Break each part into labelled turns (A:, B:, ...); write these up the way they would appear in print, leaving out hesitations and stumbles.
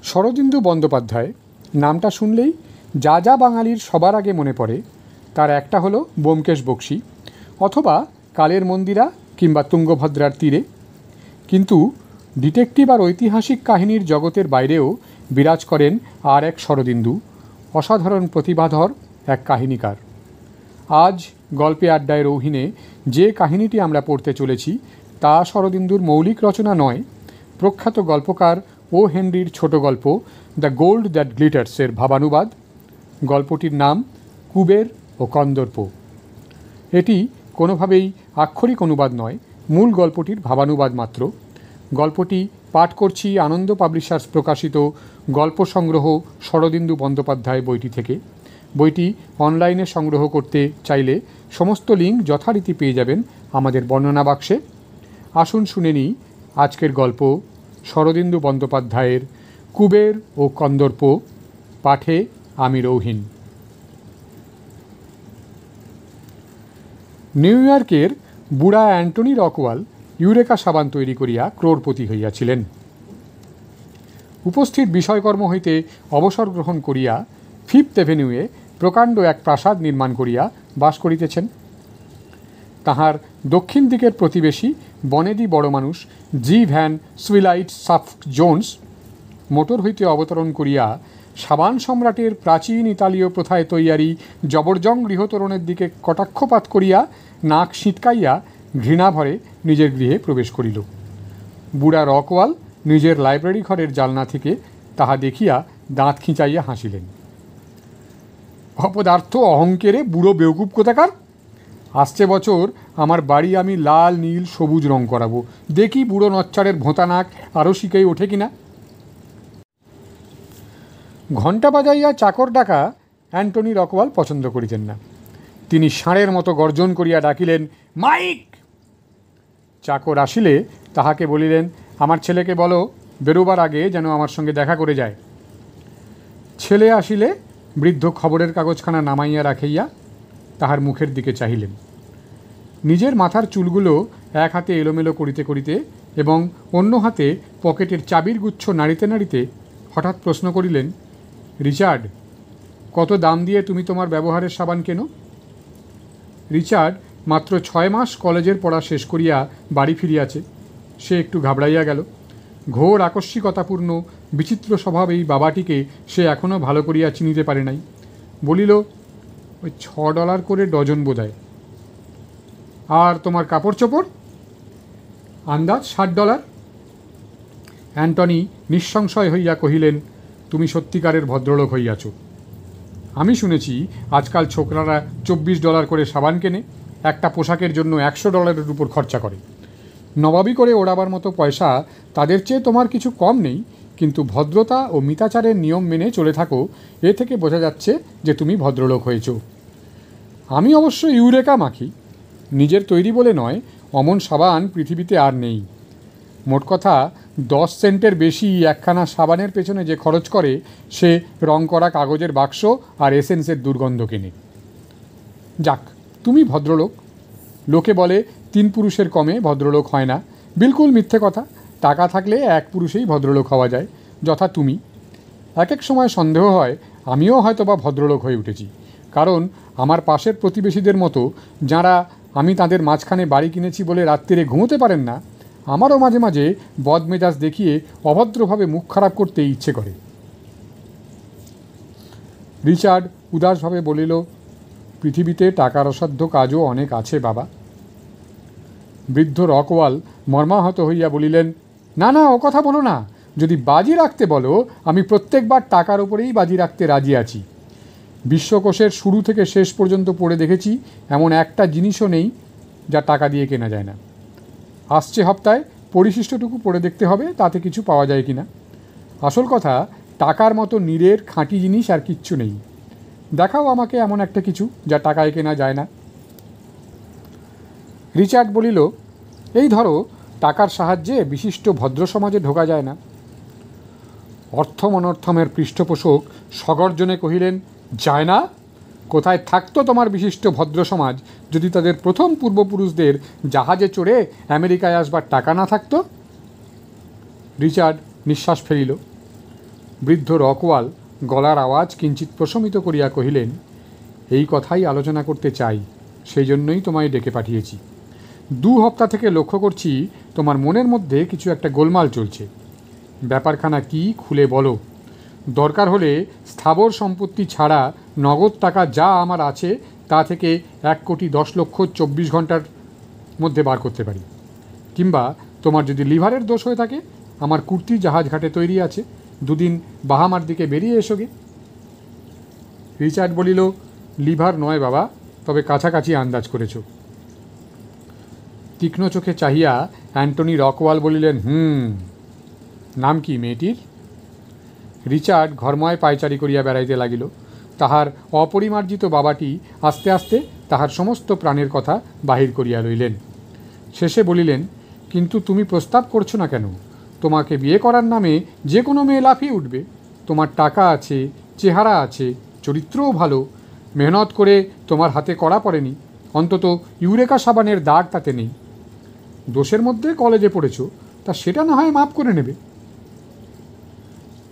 A: শরদিন্দু বন্দ্যোপাধ্যায় নামটা শুনলেই যা যা বাঙালির সবার আগে মনে পড়ে তার একটা হলো ব্যোমকেশ বক্সী অথবা কালের মন্দিরা কিংবা তুঙ্গভদ্রার তীরে। কিন্তু ডিটেকটিভ আর ঐতিহাসিক কাহিনীর জগতের বাইরেও বিরাজ করেন আর এক শরদিন্দু, অসাধারণ প্রতিভাধর এক কাহিনীকার। আজ গল্পে আড্ডায় রৌহিনে যে কাহিনীটি আমরা পড়তে চলেছি তা শরদিন্দুর মৌলিক রচনা নয়, প্রখ্যাত গল্পকার ও হেনরির ছোট গল্প দ্য গোল্ড দ্যাট গ্লিটার্সের ভাবানুবাদ। গল্পটির নাম কুবের ও কন্দর্প। এটি কোনোভাবেই আক্ষরিক অনুবাদ নয়, মূল গল্পটির ভাবানুবাদ মাত্র। গল্পটি পাঠ করছি আনন্দ পাবলিশার্স প্রকাশিত গল্প সংগ্রহ শরদিন্দু বন্দ্যোপাধ্যায় বইটি থেকে। বইটি অনলাইনে সংগ্রহ করতে চাইলে সমস্ত লিঙ্ক যথারীতি পেয়ে যাবেন আমাদের বর্ণনা বাক্সে। আসুন শুনে নিই আজকের গল্প শরদিন্দু বন্দ্যোপাধ্যায়ের কুবের ও কন্দর্প। পাঠে আমি রৌহিন। নিউ ইয়র্কের বুড়া অ্যান্টনি রকওয়াল ইউরেকা সাবান তৈরি করিয়া ক্রোড়পতি হইয়াছিলেন। উপস্থিত বিষয়কর্ম হইতে অবসর গ্রহণ করিয়া ফিফথ এভিনিউয়ে প্রকাণ্ড এক প্রাসাদ নির্মাণ করিয়া বাস করিতেছেন। তাহার দক্ষিণ দিকের প্রতিবেশী বনেদি বড় মানুষ জি ভ্যান সুইলাইট সাফক জোন্স মোটর হইতে অবতরণ করিয়া সাবান সম্রাটের প্রাচীন ইতালীয় প্রথায় তৈয়ারি জবরজং গৃহতরণের দিকে কটাক্ষপাত করিয়া নাক সিটকাইয়া ঘৃণাভরে নিজের গৃহে প্রবেশ করিল। বুড়া রকওয়াল নিজের লাইব্রেরি ঘরের জালনা থেকে তাহা দেখিয়া দাঁত খিঁচাইয়া হাসিলেন। অপদার্থ অহংকেরে বুড়ো বেউকুব কোথাকার! আসছে বছর আমার বাড়ি আমি লাল নীল সবুজ রং করাবো, দেখি বুড়ো নচ্চারের ভোঁতা নাক আরও শিখেই ওঠে কিনা। ঘণ্টা বাজাইয়া চাকর ডাকা অ্যান্টনি রকওয়াল পছন্দ করিতেন না। তিনি ষাঁড়ের মতো গর্জন করিয়া ডাকিলেন, মাইক! চাকর আসিলে তাহাকে বলিলেন, আমার ছেলেকে বলো বেরোবার আগে যেন আমার সঙ্গে দেখা করে যায়। ছেলে আসিলে বৃদ্ধ খবরের কাগজখানা নামাইয়া রাখাইয়া তাহার মুখের দিকে চাহিলেন। নিজের মাথার চুলগুলো এক হাতে এলোমেলো করিতে করিতে এবং অন্য হাতে পকেটের চাবির গুচ্ছ নাড়িতে নাড়িতে হঠাৎ প্রশ্ন করিলেন, রিচার্ড, কত দাম দিয়ে তুমি তোমার ব্যবহারের সাবান কেনো? রিচার্ড মাত্র 6 মাস কলেজের পড়া শেষ করিয়া বাড়ি ফিরিয়াছে। সে একটু ঘাবড়াইয়া গেল। ঘোর আকস্মিকতাপূর্ণ বিচিত্র স্বভাব এই বাবাটিকে সে এখনও ভালো করিয়া চিনিতে পারে নাই। বলিল, ওই $6 করে ডজন বোধহয়। আর তোমার কাপড় চোপড়? আন্দাজ $60। অ্যান্টনি নিঃসংশয় হইয়া কহিলেন, তুমি সত্যিকারের ভদ্রলোক হইয়াছ। আমি শুনেছি আজকাল ছোকরারা $24 করে সাবান কেনে, একটা পোশাকের জন্য $100 উপর খরচা করে। নবাবি করে ওড়াবার মতো পয়সা তাদের চেয়ে তোমার কিছু কম নেই, কিন্তু ভদ্রতা ও মিতাচারের নিয়ম মেনে চলে থাকো, এ থেকে বোঝা যাচ্ছে যে তুমি ভদ্রলোক হয়েছ। আমি অবশ্য ইউরেকা মাখি, নিজের তৈরি বলে নয়, অমন সাবান পৃথিবীতে আর নেই। মোট কথা 10 সেন্টের বেশি একখানা সাবানের পেছনে যে খরচ করে সে রং করা কাগজের বাক্স আর এসেন্সের দুর্গন্ধ কেনে। যাক, তুমি ভদ্রলোক। লোকে বলে 3 পুরুষের কমে ভদ্রলোক হয় না। বিলকুল মিথ্যে কথা। টাকা থাকলে 1 পুরুষেই ভদ্রলোক হওয়া যায়, যথা তুমি। এক এক সময় সন্দেহ হয় আমিও হয়তো বা ভদ্রলোক হয়ে উঠেছি, কারণ আমার পাশের প্রতিবেশীদের মতো যাঁরা আমি তাদের মাঝখানে বাড়ি কিনেছি বলে রাত্রিরে ঘুমোতে পারেন না, আমারও মাঝে মাঝে বদমেজাজ দেখিয়ে অভদ্রভাবে মুখ খারাপ করতে ইচ্ছে করে। রিচার্ড উদাসভাবে বলিল, পৃথিবীতে টাকার অসাধ্য কাজও অনেক আছে বাবা। বৃদ্ধ রকওয়াল মর্মাহত হইয়া বলিলেন, না না, ও কথা বলো না। যদি বাজি রাখতে বলো, আমি প্রত্যেকবার টাকার উপরেই বাজি রাখতে রাজি আছি। বিশ্বকোষের শুরু থেকে শেষ পর্যন্ত পড়ে দেখেছি এমন একটা জিনিসও নেই যা টাকা দিয়ে কেনা যায় না। আসছে সপ্তাহে পরিশিষ্টটুকু পড়ে দেখতে হবে তাতে কিছু পাওয়া যায় কিনা। আসল কথা, টাকার মতো নিরের খাঁটি জিনিস আর কিচ্ছু নেই। দেখাও আমাকে এমন একটা কিছু যা টাকায় কেনা যায় না। রিচার্ড বলিল, এই ধরো, টাকার সাহায্যে বিশিষ্ট ভদ্র সমাজে ঢোকা যায় না। অর্থমনর্থমের পৃষ্ঠপোষক সগর্জনে কহিলেন, যায় না? কোথায় থাকতো তোমার বিশিষ্ট ভদ্র সমাজ যদি তাদের প্রথম পূর্বপুরুষদের জাহাজে চড়ে আমেরিকায় আসবার টাকা না থাকতো? রিচার্ড নিঃশ্বাস ফেলিল। বৃদ্ধ রকওয়াল গলার আওয়াজ কিঞ্চিত প্রশমিত করিয়া কহিলেন, এই কথাই আলোচনা করতে চাই, সেই জন্যই তোমায় ডেকে পাঠিয়েছি। 2 হপ্তাহ থেকে লক্ষ্য করছি তোমার মনের মধ্যে কিছু একটা গোলমাল চলছে। ব্যাপারখানা কি খুলে বলো। দরকার হলে স্থাবর সম্পত্তি ছাড়া নগদ টাকা যা আমার আছে তা থেকে 1,10,24 ঘন্টার মধ্যে বার করতে পারি। কিংবা তোমার যদি লিভারের দোষ হয়ে থাকে, আমার কুর্তি জাহাজ ঘাটে তৈরি আছে, 2 দিন বাহামার দিকে বেরিয়ে এসোগে। রিচার্ড বলিল, লিভার নয় বাবা, তবে কাছাকাছি আন্দাজ করেছ। তীক্ষ্ণ চোখে চাহিয়া অ্যান্টনি রকওয়াল বলিলেন, নাম কি মেয়েটির? রিচার্ড ঘরময় পায়চারি করিয়া বেড়াইতে লাগিল। তাহার অপরিমার্জিত বাবাটি আস্তে আস্তে তাহার সমস্ত প্রাণের কথা বাহির করিয়া লইলেন। শেষে বলিলেন, কিন্তু তুমি প্রস্তাব করছো না কেন? তোমাকে বিয়ে করার নামে যে কোনো মেয়ে লাফিয়ে উঠবে। তোমার টাকা আছে, চেহারা আছে, চরিত্রও ভালো, মেহনত করে তোমার হাতে কড়া পড়েনি, অন্তত ইউরেকা সাবানের দাগ তাতে নেই। দোষের মধ্যে কলেজে পড়েছ, তা সেটা না হয় মাপ করে নেবে।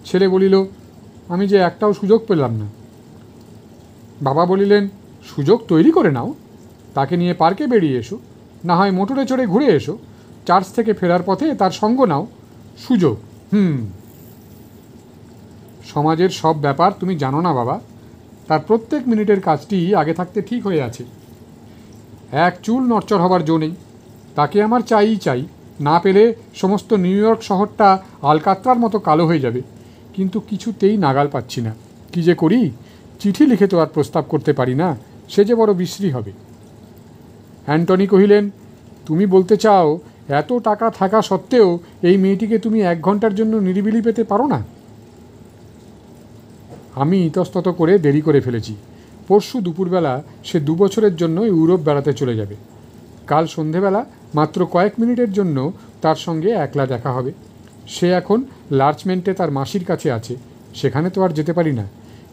A: ছেলে বলিল, আমি যে একটাও সুযোগ পেলাম না। বাবা বলিলেন, সুযোগ তৈরি করে নাও, তাকে নিয়ে পার্কে বেরিয়ে এসো, না হয় মোটরে চড়ে ঘুরে এসো, চার্চ থেকে ফেরার পথে তার সঙ্গ নাও। সুযোগ? সমাজের সব ব্যাপার তুমি জানো না বাবা। তার প্রত্যেক মিনিটের কাজটি আগে থাকতে ঠিক হয়ে আছে। এক চুল নড়চড় হবার জো নেই। তাকে আমার চাই, না পেলে সমস্ত নিউ ইয়র্ক শহরটা আলকাত্রার মতো কালো হয়ে যাবে। কিন্তু কিছুতেই নাগাল পাচ্ছি না। কি যে করি, চিঠি লিখে তো আর প্রস্তাব করতে পারি না, সে যে বড় বিশ্রী হবে। অ্যান্টনি কহিলেন, তুমি বলতে চাও এত টাকা থাকা সত্ত্বেও এই মেয়েটিকে তুমি 1 ঘন্টার জন্য নিরিবিলি পেতে পারো না? আমি ইতস্তত করে দেরি করে ফেলেছি। পরশু দুপুরবেলা সে 2 বছরের জন্য ইউরোপ বেড়াতে চলে যাবে। কাল সন্ধেবেলা মাত্র কয়েক মিনিটের জন্য তার সঙ্গে একলা দেখা হবে। সে এখন লার্চমেন্টে তার মাসির কাছে আছে, সেখানে তো আর যেতে পারি না।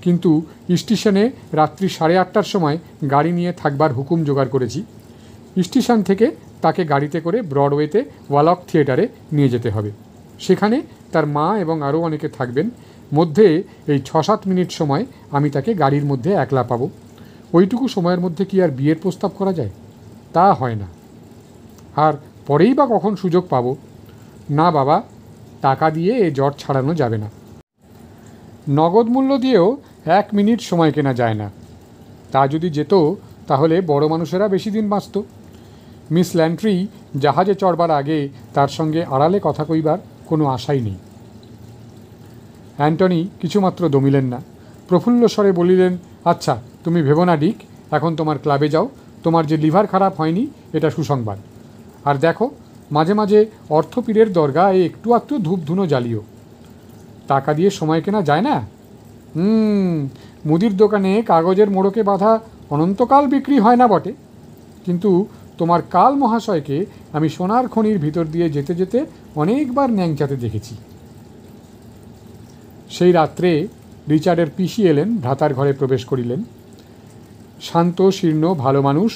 A: কিন্তু স্টেশনে রাত্রি 8:30টার সময় গাড়ি নিয়ে থাকবার হুকুম জোগাড় করেছি। স্টেশন থেকে তাকে গাড়িতে করে ব্রডওয়েতে ওয়ালক থিয়েটারে নিয়ে যেতে হবে। সেখানে তার মা এবং আরও অনেকে থাকবেন। মধ্যে এই 6-7 মিনিট সময় আমি তাকে গাড়ির মধ্যে একলা পাবো। ওইটুকু সময়ের মধ্যে কি আর বিয়ের প্রস্তাব করা যায়? তা হয় না। আর পরেই বা কখন সুযোগ পাবো? না বাবা, টাকা দিয়ে এ জট ছাড়ানো যাবে না। নগদ মূল্য দিয়েও 1 মিনিট সময় কেনা যায় না। তা যদি যেত তাহলে বড় মানুষেরা বেশি দিন বাঁচত। মিস ল্যান্ট্রি জাহাজে চড়বার আগে তার সঙ্গে আড়ালে কথা কইবার কোনো আশাই নেই। অ্যান্টনি কিছুমাত্র দমিলেন না। প্রফুল্ল স্বরে বলিলেন, আচ্ছা তুমি ভেবো না ডিক, এখন তোমার ক্লাবে যাও। তোমার যে লিভার খারাপ হয়নি এটা সুসংবাদ। আর দেখো, মাঝে মাঝে অর্থপীরের দরগায় একটু একটু ধূপ ধুনো জ্বালিও। টাকা দিয়ে সময় কেনা যায় না। মুদির দোকানে কাগজের মোড়কে বাঁধা অনন্তকাল বিক্রি হয় না বটে, কিন্তু তোমার কাল মহাশয়কে আমি সোনার খনির ভিতর দিয়ে যেতে যেতে অনেকবার ন্যাংচাতে দেখেছি। সেই রাত্রে রিচার্ডের পিসি এলেন, ভ্রাতার ঘরে প্রবেশ করিলেন। শান্ত শীর্ণ ভালো মানুষ,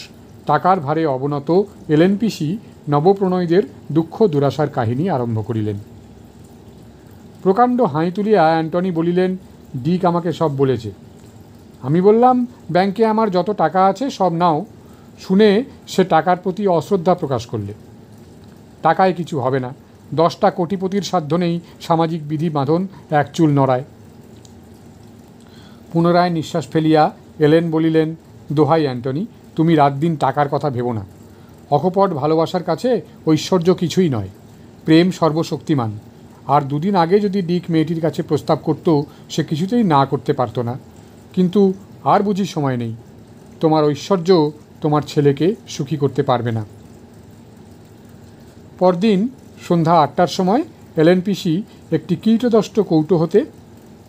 A: টাকার ভারে অবনত এলেন পিসি নবপ্রণয়ীদের দুঃখ দুরাশার কাহিনী আরম্ভ করিলেন। প্রকাণ্ড হাই তুলিয়া অ্যান্টনি বলিলেন, ডিক আমাকে সব বলেছে। আমি বললাম, ব্যাংকে আমার যত টাকা আছে সব নাও। শুনে সে টাকার প্রতি অশ্রদ্ধা প্রকাশ করলে। টাকায় কিছু হবে না, 10টা কোটিপতির সাধ্য নেই সামাজিক বিধি বাঁধন 1 চুল নড়ায়। পুনরায় নিঃশ্বাস ফেলিয়া এলেন বলিলেন, দোহাই অ্যান্টনি, তুমি রাত দিন টাকার কথা ভেবো না। অকপট ভালোবাসার কাছে ঐশ্বর্য কিছুই নয়, প্রেম সর্বশক্তিমান। আর 2 দিন আগে যদি ডিক মেয়েটির কাছে প্রস্তাব করত, সে কিছুতেই না করতে পারত না। কিন্তু আর বুঝি সময় নেই। তোমার ঐশ্বর্য তোমার ছেলেকে সুখী করতে পারবে না। পরদিন সন্ধ্যা 8টার সময় এলেন পিসি একটি কীটদষ্ট কৌটো হতে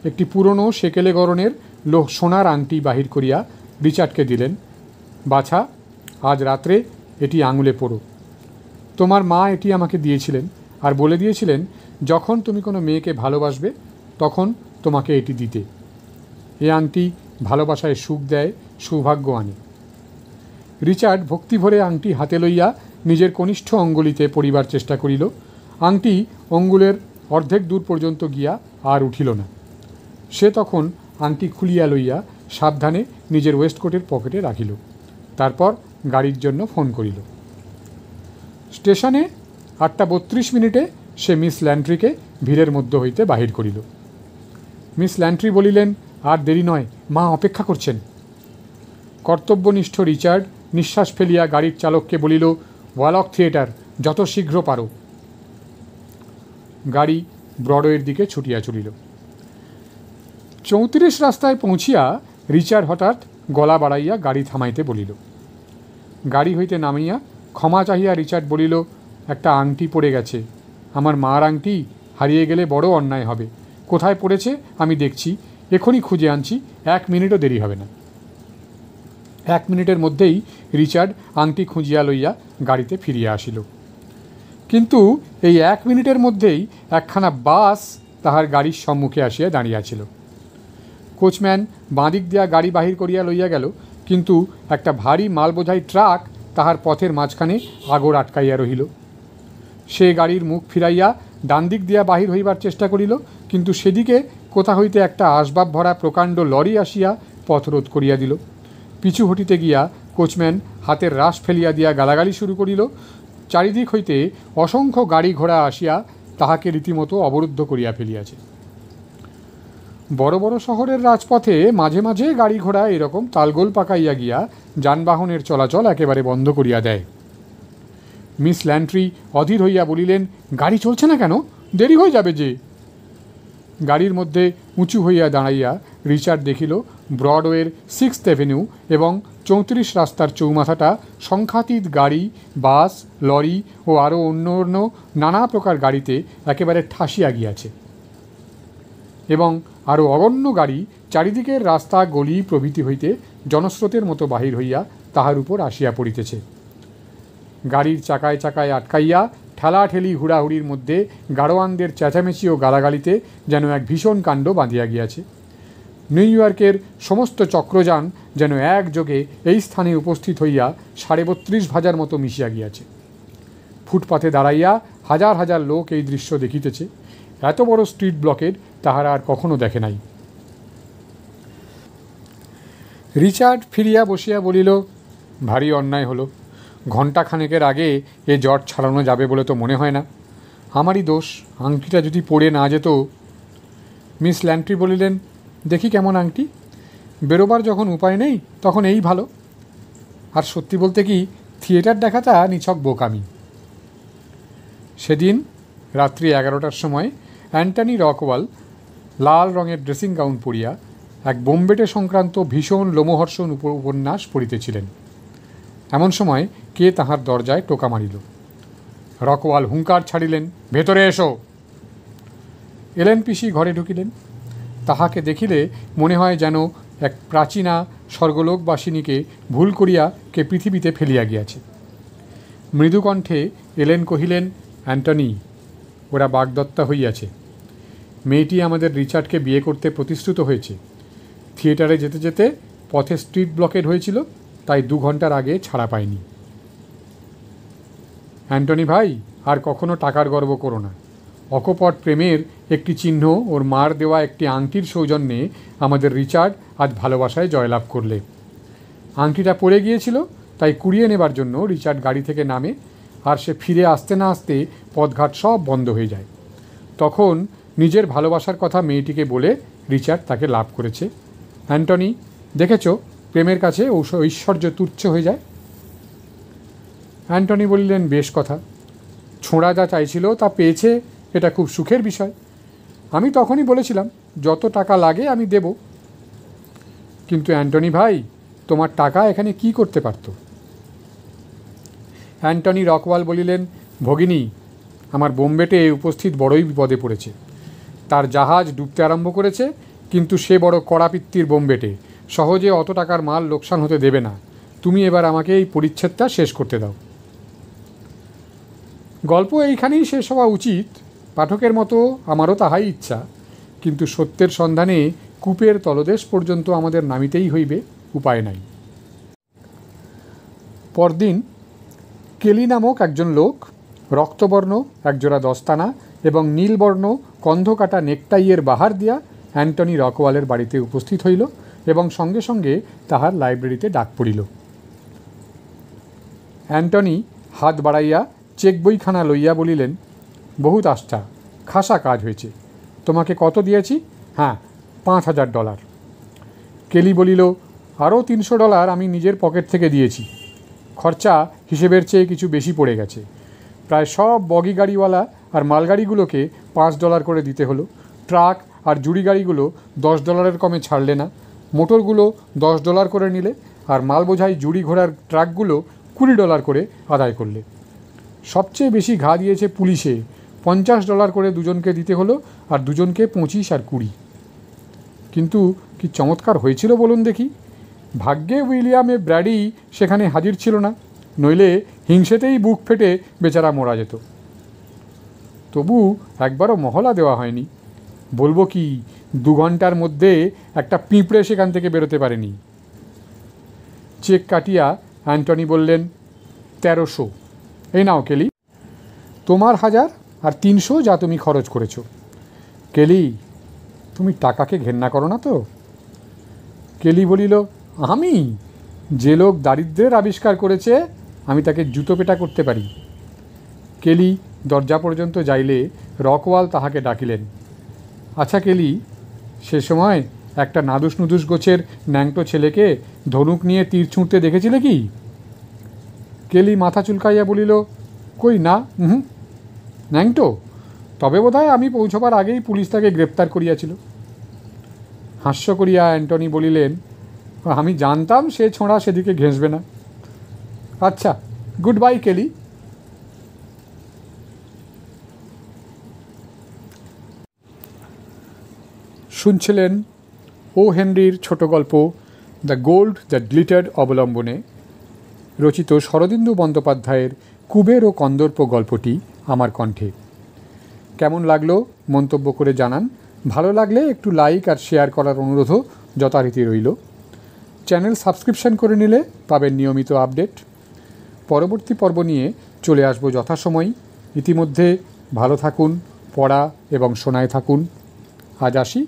A: একটি পুরনো সেকেলে গড়নের সোনার আংটি বাহির করিয়া রিচার্ডকে দিলেন। বাছা, আজ রাত্রে এটি আঙুলে পড়ো। তোমার মা এটি আমাকে দিয়েছিলেন আর বলে দিয়েছিলেন, যখন তুমি কোনো মেয়েকে ভালোবাসবে তখন তোমাকে এটি দিতে। এ আংটি ভালোবাসায় সুখ দেয়, সৌভাগ্য আনে। রিচার্ড ভক্তিভরে আংটি হাতে লইয়া নিজের কনিষ্ঠ অঙ্গুলিতে পড়িবার চেষ্টা করিল। আংটি অঙ্গুলের অর্ধেক দূর পর্যন্ত গিয়া আর উঠিল না। সে তখন আংটি খুলিয়া লইয়া সাবধানে নিজের ওয়েস্টকোটের পকেটে রাখিল। তারপর গাড়ির জন্য ফোন করিল। স্টেশনে 8:32 সে মিস ল্যান্ট্রিকে ভিড়ের মধ্য হইতে বাহির করিল। মিস ল্যান্ট্রি বলিলেন, আর দেরি নয়, মা অপেক্ষা করছেন। কর্তব্যনিষ্ঠ রিচার্ড নিঃশ্বাস ফেলিয়া গাড়ির চালককে বলিল, ওয়ালক থিয়েটার, যত শীঘ্র পারো। গাড়ি ব্রডওয়ের দিকে ছুটিয়া চলিল। 34 রাস্তায় পৌঁছিয়া রিচার্ড হঠাৎ গলা বাড়াইয়া গাড়ি থামাইতে বলিল। গাড়ি হইতে নামিয়া ক্ষমা চাহিয়া রিচার্ড বলিল, একটা আংটি পড়ে গেছে, আমার মার আংটি, হারিয়ে গেলে বড় অন্যায় হবে। কোথায় পড়েছে আমি দেখছি, এখনই খুঁজে আনছি, 1 মিনিটও দেরি হবে না। 1 মিনিটের মধ্যেই রিচার্ড আংটি খুঁজিয়া লইয়া গাড়িতে ফিরিয়া আসিল। কিন্তু এই 1 মিনিটের মধ্যেই একখানা বাস তাহার গাড়ির সম্মুখে আসিয়া দাঁড়িয়াছিল। কোচম্যান বাঁদিক দিয়া গাড়ি বাহির করিয়া লইয়া গেল, কিন্তু একটা ভারী মালবোঝাই ট্রাক তাহার পথের মাঝখানে আগড় আটকাইয়া রহিল। সে গাড়ির মুখ ফিরাইয়া ডান দিক দিয়া বাহির হইবার চেষ্টা করিল, কিন্তু সেদিকে কোথা হইতে একটা আসবাব ভরা প্রকাণ্ড লরি আসিয়া পথরোধ করিয়া দিল। পিছু হটিতে গিয়া কোচম্যান হাতের রাশ ফেলিয়া দিয়া গালাগালি শুরু করিল। চারিদিক হইতে অসংখ্য গাড়ি ঘোড়া আসিয়া তাহাকে রীতিমতো অবরুদ্ধ করিয়া ফেলিয়াছে। বড় বড় শহরের রাজপথে মাঝে মাঝে গাড়ি ঘোড়া এরকম তালগোল পাকাইয়া গিয়া যানবাহনের চলাচল একেবারে বন্ধ করিয়া দেয়। মিস ল্যান্ট্রি অধীর হইয়া বলিলেন, গাড়ি চলছে না কেন? দেরি হয়ে যাবে যে। গাড়ির মধ্যে উঁচু হইয়া দাঁড়াইয়া রিচার্ড দেখিল ব্রডওয়ের 6th অ্যাভিনিউ এবং 34 রাস্তার চৌমাথাটা সংখ্যাতীত গাড়ি, বাস, লরি ও আরও অন্য অন্য নানা প্রকার গাড়িতে একেবারে ঠাসিয়া গিয়াছে, এবং আরও অগণ্য গাড়ি চারিদিকের রাস্তা, গলি প্রভৃতি হইতে জনস্রোতের মতো বাহির হইয়া তাহার উপর আসিয়া পড়িতেছে। গাড়ির চাকায় চাকায় আটকাইয়া ঠেলাঠেলি হুড়াহুড়ির মধ্যে গাড়োয়ানদের চেঁচামেচি ও গালাগালিতে যেন এক ভীষণ কাণ্ড বাঁধিয়া গিয়াছে। নিউ ইয়র্কের সমস্ত চক্রযান যেন একযোগে এই স্থানে উপস্থিত হইয়া 32.5 ভাজার মতো মিশিয়া গিয়াছে। ফুটপাথে দাঁড়াইয়া হাজার হাজার লোক এই দৃশ্য দেখিতেছে। এত বড় স্ট্রিট ব্লকের তাহারা আর কখনো দেখে নাই। রিচার্ড ফিরিয়া বসিয়া বলিল, ভারী অন্যায় হলো। ঘণ্টাখানেকের আগে এ জট ছাড়ানো যাবে বলে তো মনে হয় না। আমারই দোষ, আংটিটা যদি পড়ে না যেত। মিস ল্যান্ট্রি বলিলেন, দেখি কেমন আংটি। বেরোবার যখন উপায় নেই তখন এই ভালো। আর সত্যি বলতে কি, থিয়েটার দেখাটা নিছক বোকামি। সেদিন রাত্রি 11টার সময় অ্যান্টনি রকওয়াল লাল রঙের ড্রেসিং গাউন পরিয়া এক বোম্বেটে সংক্রান্ত ভীষণ লোমহর্ষণ উপন্যাস পড়িতেছিলেন। এমন সময় কে তাহার দরজায় টোকা মারিল। রকওয়াল হুঙ্কার ছাড়িলেন, ভেতরে এসো। এলেন পিসি ঘরে ঢুকিলেন। তাহাকে দেখিলে মনে হয় যেন এক প্রাচীনা স্বর্গলোকবাসিনীকে ভুল করিয়া কে পৃথিবীতে ফেলিয়া গিয়াছে। মৃদুকণ্ঠে এলেন কহিলেন, অ্যান্টনি, ওরা বাগদত্তা হইয়াছে। মেয়েটি আমাদের রিচার্ডকে বিয়ে করতে প্রতিশ্রুত হয়েছে। থিয়েটারে যেতে যেতে পথে স্ট্রিট ব্লকেড হয়েছিল, তাই 2 ঘন্টার আগে ছাড়া পায়নি। অ্যান্টনি ভাই, আর কখনো টাকার গর্ব করো না। অকপট প্রেমের একটি চিহ্ন ওর মার দেওয়া একটি আংটির সৌজন্যে আমাদের রিচার্ড আজ ভালোবাসায় জয়লাভ করলে। আংটিটা পড়ে গিয়েছিল, তাই কুড়িয়ে নেবার জন্য রিচার্ড গাড়ি থেকে নামে, আর সে ফিরে আসতে না আসতে পথঘাট সব বন্ধ হয়ে যায়। তখন নিজের ভালোবাসার কথা মেয়েটিকে বলে রিচার্ড তাকে লাভ করেছে। অ্যান্টনি, দেখেছ, প্রেমের কাছে ঐশ্বর্য তুচ্ছ হয়ে যায়। অ্যান্টনি বললেন, বেশ কথা। ছোঁড়া যা চাইছিল তা পেয়েছে, এটা খুব সুখের বিষয়। আমি তখনই বলেছিলাম, যত টাকা লাগে আমি দেব। কিন্তু অ্যান্টনি ভাই, তোমার টাকা এখানে কি করতে পারত? অ্যান্টনি রকওয়াল বলিলেন, ভগিনী, আমার বোম্বেটে উপস্থিত বড়ই বিপদে পড়েছে। তার জাহাজ ডুবতে আরম্ভ করেছে, কিন্তু সে বড় কড়াপিত্তির বোম্বেটে, সহজে অত টাকার মাল লোকসান হতে দেবে না। তুমি এবার আমাকে এই পরিচ্ছেদটা শেষ করতে দাও। গল্প এইখানেই শেষ হওয়া উচিত। পাঠকের মতো আমারও তাহাই ইচ্ছা, কিন্তু সত্যের সন্ধানে কূপের তলদেশ পর্যন্ত আমাদের নামিতেই হইবে, উপায় নাই। পরদিন কেলি নামক একজন লোক রক্তবর্ণ একজোড়া দস্তানা এবং নীলবর্ণ কন্ধকাটা নেকটাইয়ের বাহার দিয়া অ্যান্টনি রকওয়ালের বাড়িতে উপস্থিত হইল এবং সঙ্গে সঙ্গে তাহার লাইব্রেরিতে ডাক পড়িল। অ্যান্টনি হাত বাড়াইয়া চেক বইখানা লইয়া বলিলেন, বহুত আস্থা, খাসা কাজ হয়েছে। তোমাকে কত দিয়েছি? হ্যাঁ, $5,000। কেলি বলিল, আরও $300 আমি নিজের পকেট থেকে দিয়েছি। খরচা হিসেবের চেয়ে কিছু বেশি পড়ে গেছে। প্রায় সব বগি গাড়িওয়ালা আর মালগাড়িগুলোকে $5 করে দিতে হলো। ট্রাক আর জুড়ি গাড়িগুলো $10 কমে ছাড়লে না। মোটরগুলো $10 করে নিলে, আর মাল বোঝাই জুড়ি ঘোড়ার ট্রাকগুলো $20 করে আদায় করলে। সবচেয়ে বেশি ঘা দিয়েছে পুলিশে, $50 করে দুজনকে দিতে হলো, আর দুজনকে 25 আর 20। কিন্তু কি চমৎকার হয়েছিল বলুন দেখি। ভাগ্যে উইলিয়ামে ব্র্যাডি সেখানে হাজির ছিল না, নইলে হিংসেতেই বুক ফেটে বেচারা মরা যেত। তবু একবারও মহলা দেওয়া হয়নি। বলবো কি, 2 ঘন্টার মধ্যে একটা পিঁপড়ে সেখান থেকে বেরোতে পারেনি। চেক কাটিয়া অ্যান্টনি বললেন, 1300। এই নাও কেলি, তোমার 1000 আর 300 যা তুমি খরচ করেছ। কেলি, তুমি টাকাকে ঘেন্না করো না তো? কেলি বলিল, আমি? যে লোক দারিদ্র্যের আবিষ্কার করেছে আমি তাকে জুতো পেটা করতে পারি। কেলি দরজা পর্যন্ত যাইলে রকওয়াল তাহাকে ডাকিলেন, আচ্ছা কেলি, সে সময় একটা নাদুস নুদুস গোছের ন্যাংটো ছেলেকে ধনুক নিয়ে তীর ছুঁড়তে দেখেছিলে কি? কেলি মাথা চুলকাইয়া বলিল, কই না, ন্যাংটো? তবে বোধহয় আমি পৌঁছবার আগেই পুলিশ তাকে গ্রেপ্তার করিয়াছিল। হাস্য করিয়া অ্যান্টনি বলিলেন, আমি জানতাম সে ছোঁড়া সেদিকে ঘেঁষবে না। আচ্ছা, গুড বাই কেলি। শুনছিলেন ও হেনরির ছোট গল্প দ্য গোল্ড দ্যাট গ্লিটার্ড অবলম্বনে রচিত শরদিন্দু বন্দ্যোপাধ্যায়ের কুবের ও কন্দর্প গল্পটি আমার কণ্ঠে। কেমন লাগলো মন্তব্য করে জানান। ভালো লাগলে একটু লাইক আর শেয়ার করার অনুরোধও যথারীতি রইল। চ্যানেল সাবস্ক্রিপশন করে নিলে পাবেন নিয়মিত আপডেট। পরবর্তী পর্ব নিয়ে চলে আসবো যথাসময়। ইতিমধ্যে ভালো থাকুন, পড়া এবং শোনায় থাকুন। আজ আসি।